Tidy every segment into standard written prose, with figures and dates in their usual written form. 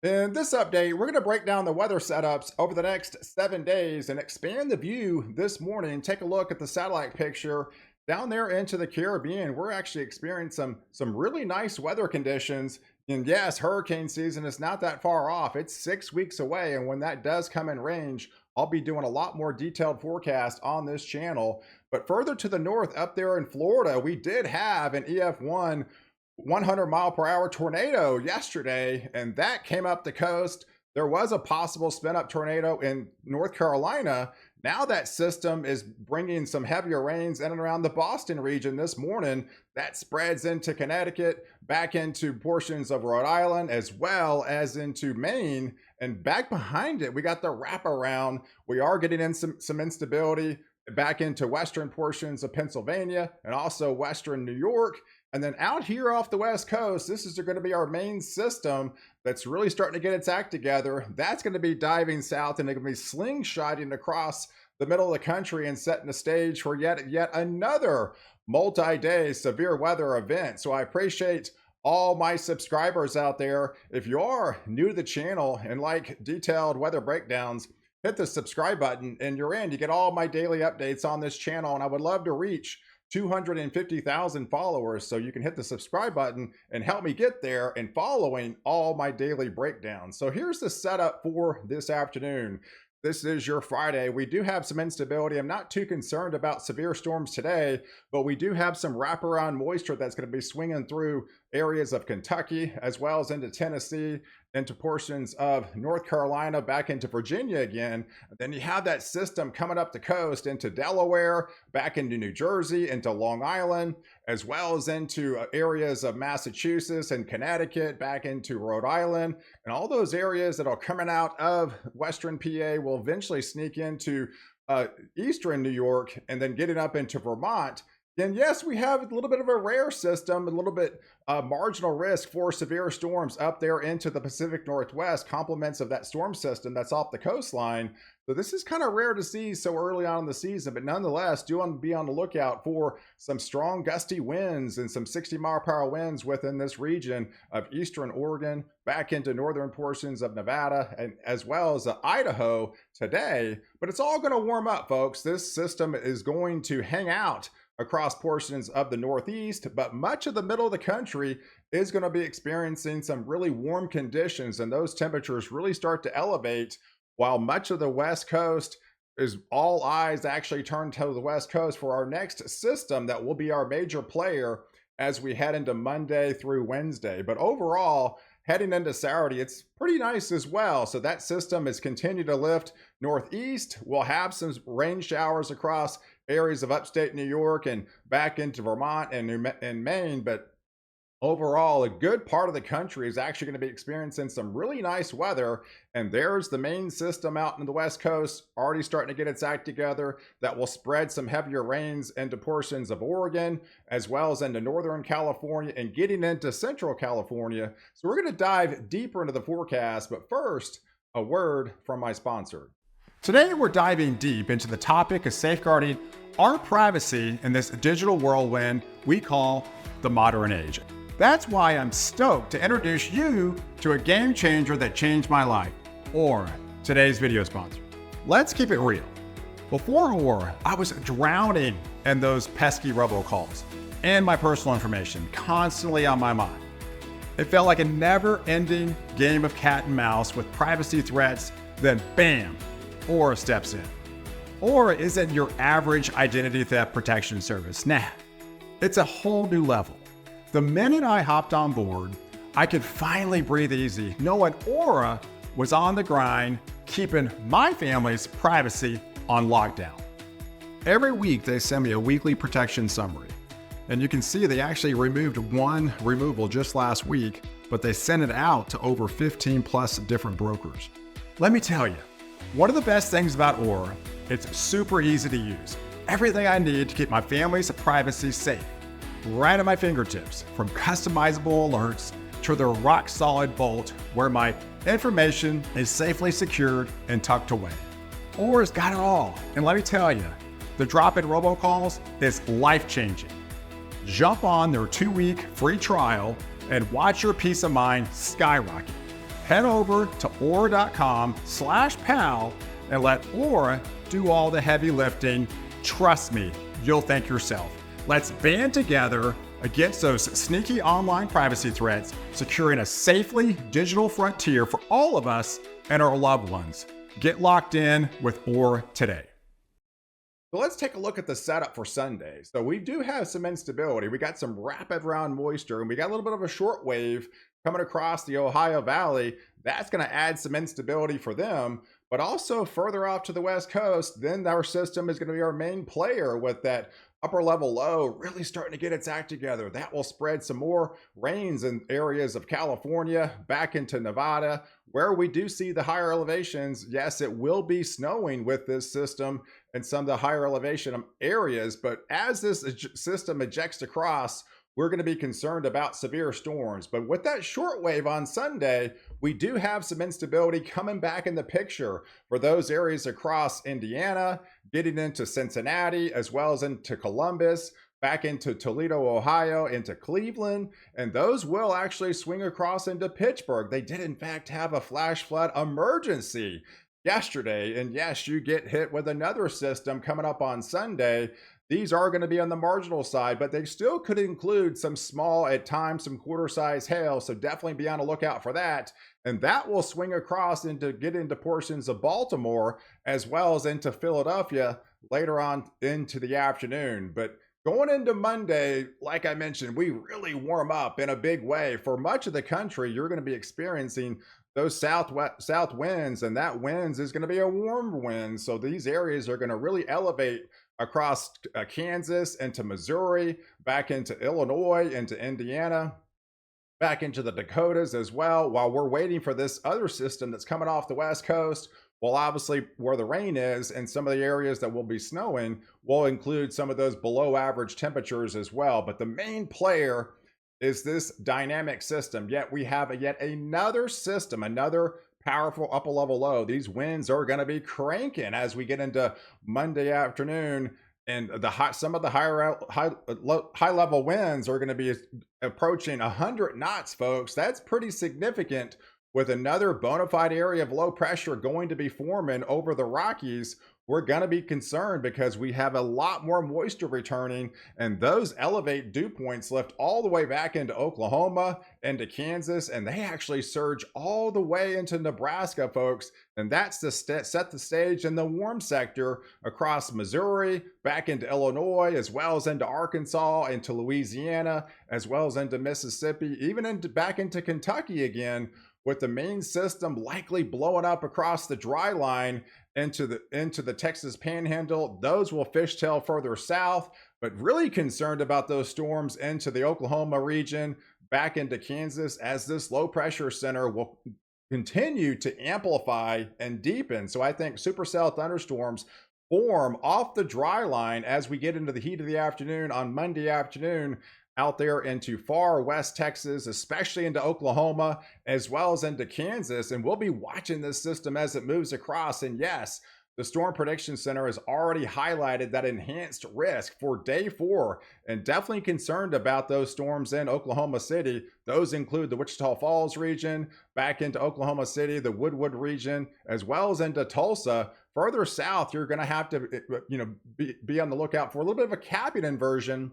In this update, we're going to break down the weather setups over the next 7 days and expand the view this morning. Take a look at the satellite picture down there into the Caribbean. We're actually experiencing some really nice weather conditions. And yes, hurricane season is not that far off. It's 6 weeks away. And when that does come in range, I'll be doing a lot more detailed forecast on this channel. But further to the north, up there in Florida, we did have an EF1 100-mile-per-hour tornado yesterday, and that came up the coast. There was a possible spin-up tornado in North Carolina. Now that system is bringing some heavier rains in and around the Boston region this morning. That spreads into Connecticut, back into portions of Rhode Island, as well as into Maine. And back behind it, we got the wraparound. We are getting in some instability back into western portions of Pennsylvania and also western New York. And then out here off the West Coast, this is going to be our main system that's really starting to get its act together. That's going to be diving south and it's going to be slingshotting across the middle of the country and setting the stage for yet another multi-day severe weather event. So I appreciate all my subscribers out there. If you are new to the channel and like detailed weather breakdowns, hit the subscribe button and you're in. You get all my daily updates on this channel, and I would love to reach 250,000 followers, so you can hit the subscribe button and help me get there and following all my daily breakdowns. So here's the setup for this afternoon. This is your Friday. We do have some instability. I'm not too concerned about severe storms today, but we do have some wraparound moisture that's going to be swinging through areas of Kentucky, as well as into Tennessee, into portions of North Carolina, back into Virginia again. Then you have that system coming up the coast into Delaware, back into New Jersey, into Long Island, as well as into areas of Massachusetts and Connecticut, back into Rhode Island. And all those areas that are coming out of Western PA will eventually sneak into Eastern New York and then getting up into Vermont. And yes, we have a little bit of a rare system, a little bit marginal risk for severe storms up there into the Pacific Northwest, complements of that storm system that's off the coastline. So this is kind of rare to see so early on in the season, but nonetheless, do want to be on the lookout for some strong gusty winds and some 60-mile-per-hour winds within this region of eastern Oregon, back into northern portions of Nevada, and as well as Idaho today. But it's all going to warm up, folks. This system is going to hang out across portions of the Northeast, but much of the middle of the country is going to be experiencing some really warm conditions, and those temperatures really start to elevate, while much of the West Coast is all eyes actually turned to the West Coast for our next system that will be our major player as we head into Monday through Wednesday. But overall, heading into Saturday, it's pretty nice as well. So that system is continuing to lift northeast. We'll have some rain showers across areas of upstate New York and back into Vermont and Maine, but overall, a good part of the country is actually going to be experiencing some really nice weather. And there's the main system out in the West Coast already starting to get its act together that will spread some heavier rains into portions of Oregon, as well as into Northern California and getting into Central California. So we're going to dive deeper into the forecast, but first, a word from my sponsor. Today, we're diving deep into the topic of safeguarding our privacy in this digital whirlwind we call the modern age. That's why I'm stoked to introduce you to a game changer that changed my life, Aura, today's video sponsor. Let's keep it real. Before Aura, I was drowning in those pesky robocalls and my personal information constantly on my mind. It felt like a never-ending game of cat and mouse with privacy threats, then bam, Aura steps in. Aura isn't your average identity theft protection service. Nah, it's a whole new level. The minute I hopped on board, I could finally breathe easy, knowing Aura was on the grind, keeping my family's privacy on lockdown. Every week, they send me a weekly protection summary. And you can see they actually removed one removal just last week, but they sent it out to over 15 plus different brokers. Let me tell you, one of the best things about Aura, it's super easy to use. Everything I need to keep my family's privacy safe, right at my fingertips, from customizable alerts to the rock-solid vault where my information is safely secured and tucked away. Aura's got it all, and let me tell you, the drop-in robocalls is life-changing. Jump on their 2-week free trial and watch your peace of mind skyrocket. Head over to aura.com/pal and let Aura do all the heavy lifting. Trust me, you'll thank yourself. Let's band together against those sneaky online privacy threats, securing a safely digital frontier for all of us and our loved ones. Get locked in with Aura today. So let's take a look at the setup for Sunday. So we do have some instability. We got some rapid round moisture, and we got a little bit of a short wave coming across the Ohio Valley. That's going to add some instability for them. But also further off to the West Coast, then our system is going to be our main player with that upper level low really starting to get its act together. That will spread some more rains in areas of California back into Nevada, where we do see the higher elevations. Yes, it will be snowing with this system in some of the higher elevation areas, but as this system ejects across, we're going to be concerned about severe storms. But with that short wave on Sunday, we do have some instability coming back in the picture for those areas across Indiana, getting into Cincinnati, as well as into Columbus, back into Toledo, Ohio, into Cleveland, and those will actually swing across into Pittsburgh. They did in fact have a flash flood emergency yesterday, and yes, you get hit with another system coming up on Sunday. These are going to be on the marginal side, but they still could include some small, at times, some quarter-size hail. So definitely be on the lookout for that. And that will swing across get into portions of Baltimore, as well as into Philadelphia later on into the afternoon. But going into Monday, like I mentioned, we really warm up in a big way. For much of the country, you're going to be experiencing those south winds, and that winds is going to be a warm wind. So these areas are going to really elevate across Kansas, into Missouri, back into Illinois, into Indiana, back into the Dakotas as well, while we're waiting for this other system that's coming off the West Coast. Well, obviously, where the rain is and some of the areas that will be snowing will include some of those below average temperatures as well. But the main player is this dynamic system. Yet we have yet another system, another powerful upper level low. These winds are going to be cranking as we get into Monday afternoon, and some of the high level winds are going to be approaching 100 knots, folks. That's pretty significant, with another bona fide area of low pressure going to be forming over the Rockies. We're going to be concerned because we have a lot more moisture returning, and those elevate dew points lift all the way back into Oklahoma, into Kansas, and they actually surge all the way into Nebraska, folks. And that's to set the stage in the warm sector across Missouri, back into Illinois, as well as into Arkansas, into Louisiana, as well as into Mississippi, even back into Kentucky again, with the main system likely blowing up across the dry line into the Texas Panhandle. Those will fishtail further south, but really concerned about those storms into the Oklahoma region, back into Kansas, as this low pressure center will continue to amplify and deepen. So I think supercell thunderstorms form off the dry line as we get into the heat of the afternoon on Monday afternoon, out there into far west Texas, especially into Oklahoma, as well as into Kansas. And we'll be watching this system as it moves across. And yes, the Storm Prediction Center has already highlighted that enhanced risk for day 4, and definitely concerned about those storms in Oklahoma City. Those include the Wichita Falls region, back into Oklahoma City, the Woodwood region, as well as into Tulsa. Further south, you're going to have to be on the lookout for a little bit of a capping inversion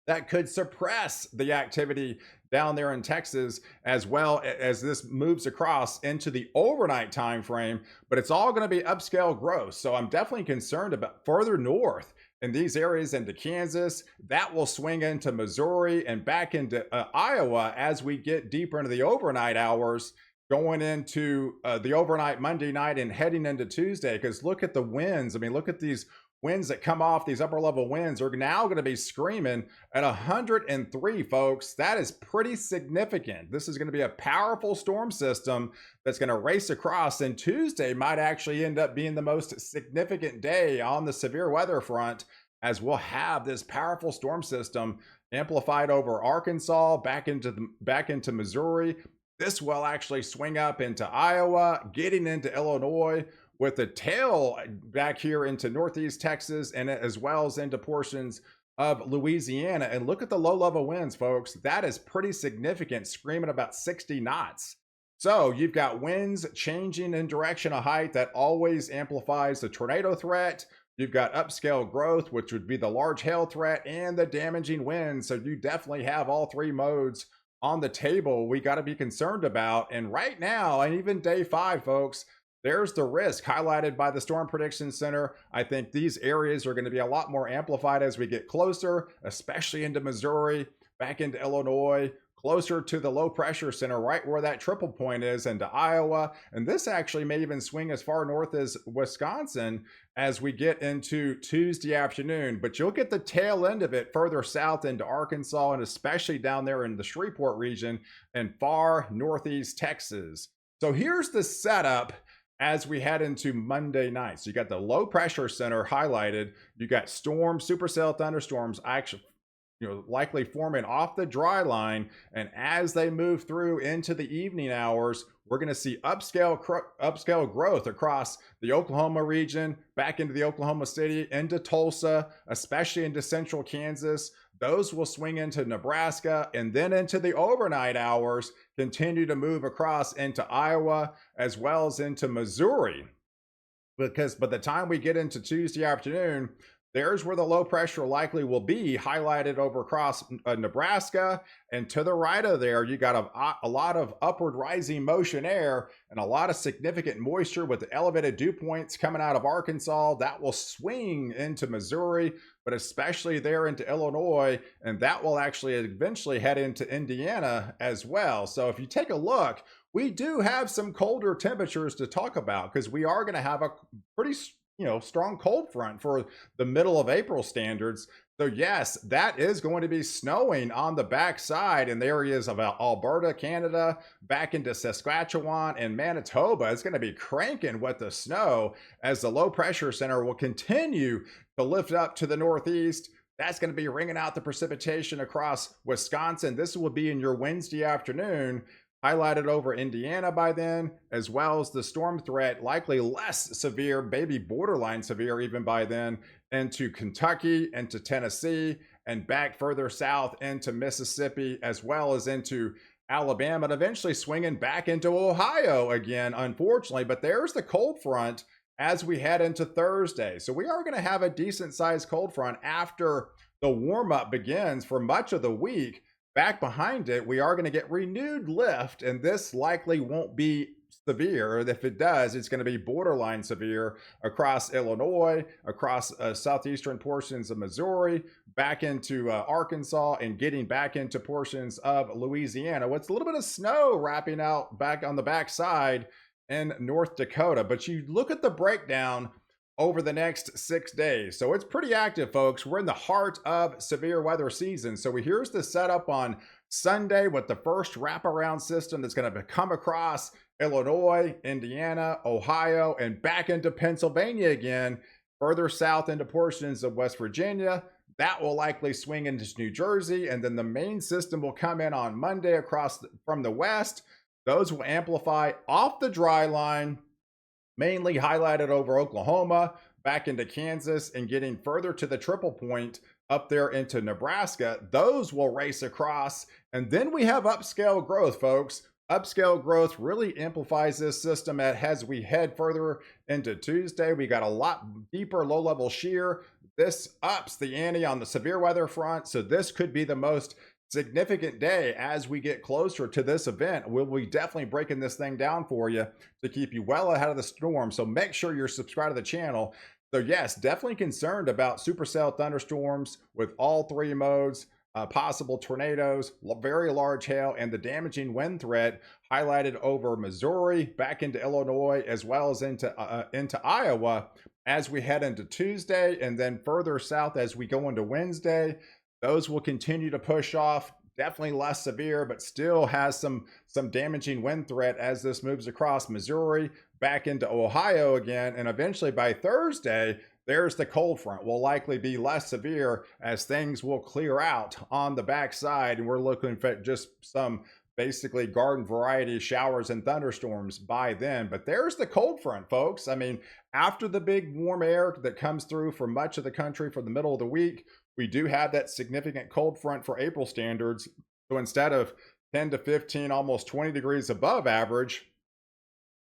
that could suppress the activity down there in Texas, as well as this moves across into the overnight time frame. But it's all going to be upscale growth. So I'm definitely concerned about further north in these areas into Kansas. That will swing into Missouri and back into Iowa as we get deeper into the overnight hours, going into the overnight Monday night and heading into Tuesday. Because look at the winds. I mean, look at these winds that come off. These upper level winds are now going to be screaming at 103, folks. That is pretty significant. This is going to be a powerful storm system that's going to race across, and Tuesday might actually end up being the most significant day on the severe weather front, as we'll have this powerful storm system amplified over Arkansas, back into Missouri. This will actually swing up into Iowa, getting into Illinois, with the tail back here into northeast Texas, and as well as into portions of Louisiana. And look at the low level winds, folks. That is pretty significant, screaming about 60 knots. So you've got winds changing in direction of height that always amplifies the tornado threat. You've got upscale growth, which would be the large hail threat, and the damaging winds. So you definitely have all three modes on the table we got to be concerned about. And right now, and even day 5, folks, there's the risk highlighted by the Storm Prediction Center. I think these areas are going to be a lot more amplified as we get closer, especially into Missouri, back into Illinois, closer to the low pressure center, right where that triple point is, into Iowa. And this actually may even swing as far north as Wisconsin as we get into Tuesday afternoon. But you'll get the tail end of it further south into Arkansas, and especially down there in the Shreveport region and far northeast Texas. So here's the setup as we head into Monday night. So you got the low pressure center highlighted. You got storms, supercell thunderstorms actually likely forming off the dry line. And as they move through into the evening hours, we're going to see upscale growth across the Oklahoma region, back into the Oklahoma City, into Tulsa, especially into central Kansas. Those will swing into Nebraska, and then into the overnight hours, continue to move across into Iowa as well as into Missouri. Because by the time we get into Tuesday afternoon, there's where the low pressure likely will be, highlighted over across Nebraska. And to the right of there, you got a lot of upward rising motion air and a lot of significant moisture with the elevated dew points coming out of Arkansas. That will swing into Missouri, but especially there into Illinois. And that will actually eventually head into Indiana as well. So if you take a look, we do have some colder temperatures to talk about, because we are going to have a pretty strong cold front for the middle of April standards. So yes, that is going to be snowing on the backside in the areas of Alberta, Canada, back into Saskatchewan and Manitoba. It's going to be cranking with the snow as the low pressure center will continue to lift up to the northeast. That's going to be ringing out the precipitation across Wisconsin. This will be in your Wednesday afternoon, highlighted over Indiana by then, as well as the storm threat, likely less severe, maybe borderline severe even by then, into Kentucky, into Tennessee, and back further south into Mississippi, as well as into Alabama, and eventually swinging back into Ohio again, unfortunately. But there's the cold front as we head into Thursday. So we are going to have a decent sized cold front after the warm up begins for much of the week. Back behind it, we are going to get renewed lift, and this likely won't be severe. If it does, it's going to be borderline severe across Illinois, across southeastern portions of Missouri, back into Arkansas, and getting back into portions of Louisiana. What's a little bit of snow wrapping out back on the backside in North Dakota. But you look at the breakdown over the next 6 days. So it's pretty active, folks. We're in the heart of severe weather season. So here's the setup on Sunday with the first wraparound system that's going to come across Illinois, Indiana, Ohio, and back into Pennsylvania again, further south into portions of West Virginia. That will likely swing into New Jersey, and then the main system will come in on Monday across from the west. Those will amplify off the dry line, mainly highlighted over Oklahoma, back into Kansas, and getting further to the triple point up there into Nebraska. Those will race across. And then we have upscale growth, folks. Upscale growth really amplifies this system as we head further into Tuesday. We got a lot deeper low-level shear. This ups the ante on the severe weather front. So this could be the most significant day as we get closer to this event. We'll be definitely breaking this thing down for you to keep you well ahead of the storm. So make sure you're subscribed to the channel. So yes, definitely concerned about supercell thunderstorms with all three modes, possible tornadoes, very large hail, and the damaging wind threat highlighted over Missouri, back into Illinois, as well as into Iowa as we head into Tuesday, and then further south as we go into Wednesday. Those will continue to push off, definitely less severe, but still has some damaging wind threat as this moves across Missouri, back into Ohio again. And eventually by Thursday, there's the cold front. Will likely be less severe as things will clear out on the backside. And we're looking for just some basically garden variety showers and thunderstorms by then. But there's the cold front, folks. I mean, after the big warm air that comes through for much of the country for the middle of the week, we do have that significant cold front for April standards. So instead of 10 to 15, almost 20 degrees above average,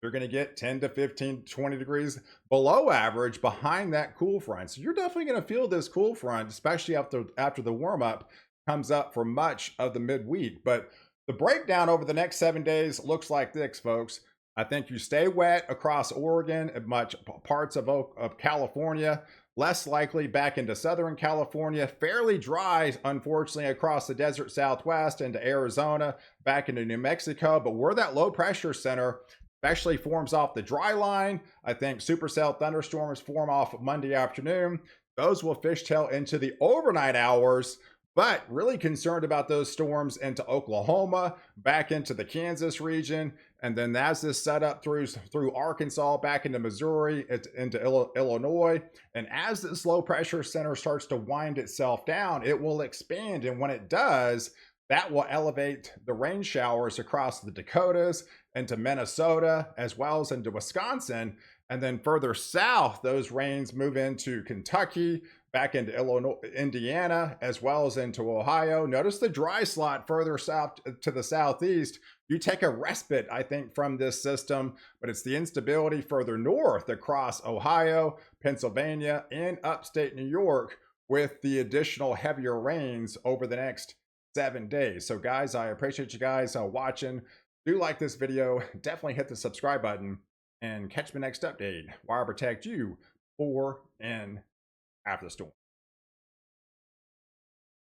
you're going to get 10 to 15, 20 degrees below average behind that cool front. So you're definitely going to feel this cool front, especially after the warm up comes up for much of the midweek. But the breakdown over the next 7 days looks like this, folks. I think you stay wet across Oregon and much parts of California. Less likely back into Southern California. Fairly dry, unfortunately, across the desert Southwest into Arizona, back into New Mexico. But where that low pressure center especially forms off the dry line, I think supercell thunderstorms form off Monday afternoon. Those will fishtail into the overnight hours, but really concerned about those storms into Oklahoma, back into the Kansas region, and then as this set up through Arkansas, back into Missouri, into Illinois. And as this low pressure center starts to wind itself down, it will expand. And when it does, that will elevate the rain showers across the Dakotas, into Minnesota, as well as into Wisconsin. And then further south, those rains move into Kentucky, back into Illinois, Indiana, as well as into Ohio. Notice the dry slot further south to the southeast. You take a respite, I think, from this system, but it's the instability further north across Ohio, Pennsylvania, and upstate New York with the additional heavier rains over the next 7 days. So guys, I appreciate you guys watching. Do like this video, definitely hit the subscribe button, and catch my next update where I protect you before and after the storm.